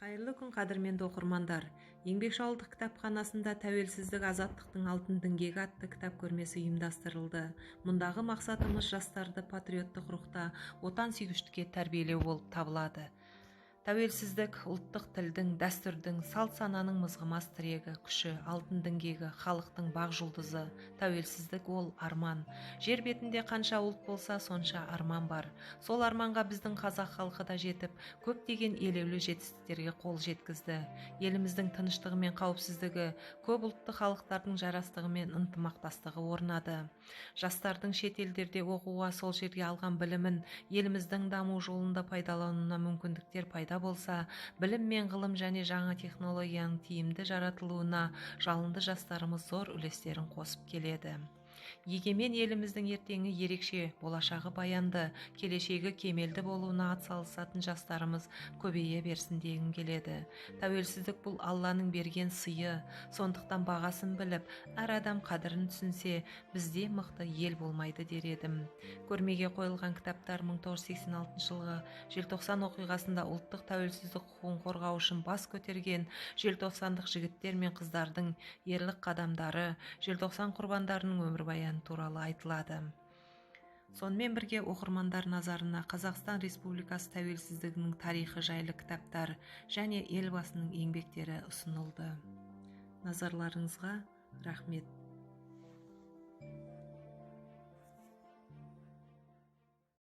Қайырлы күн қадірменді оқырмандар. Еңбекші ауылдық кітапханасында тәуелсіздік азаттықтың алтын діңгегі атты кітап көрмесі ұйымдастырылды. Мұндағы мақсатымыз жастарды патриоттық рухта, отансүйгіштікке тәрбиелеу болып табылады. Тәуелсіздік ұлттық тілдің, дәстүрдің, салт сананың мызғымас тірегі, күші, алтын діңгегі, халықтың бақ жұлдызы. Тәуелсіздік ол арман. Жер бетінде қанша ұлт болса, сонша арман бар. Сол арманға біздің қазақ халқы да жетіп, көптеген елеулі жетістіктерге қол жеткізді. Еліміздің тыныштығы мен қауіпсіздігі көп ұлтты халықтардың жарастығы мен ынтымақтастығы орнады. Жастардың шет елдерде оқуға, сол жерге алған білімін еліміздің даму жолында пайдалануына мүмкіндіктер пайда болса, білім мен ғылым және жаңа технологияның тиімді жаратылуына жалынды жастарымыз зор үлестерін қосып келеді. Егемен еліміздің ертеңі ерекше, болашағы баянды, келешегі кемелді болуына атсалысатын жастарымыз көбейе берсін дегім келеді. Тәуелсіздік бұл Алланың берген сыйы, сондықтан бағасын біліп, әр адам қадірін түсінсе, бізде мықты ел болмайды дер едім. Көрмеге қойылған кітаптар 1986 жылғы желтоқсан оқиғасында ұлттық тәуелсіздік құқығын қорғау үшін бас көтерген желтоқсандық жігіттер мен қыздардың ерлік қадамдары, желтоқсан құрбандарының өмірбаяны туралы айтылады. Сонымен бірге оқырмандар назарына Қазақстан Республикасы тәуелсіздігінің тарихы жайлы кітаптар және елбасының еңбектері ұсынылды. Назарларыңызға рахмет.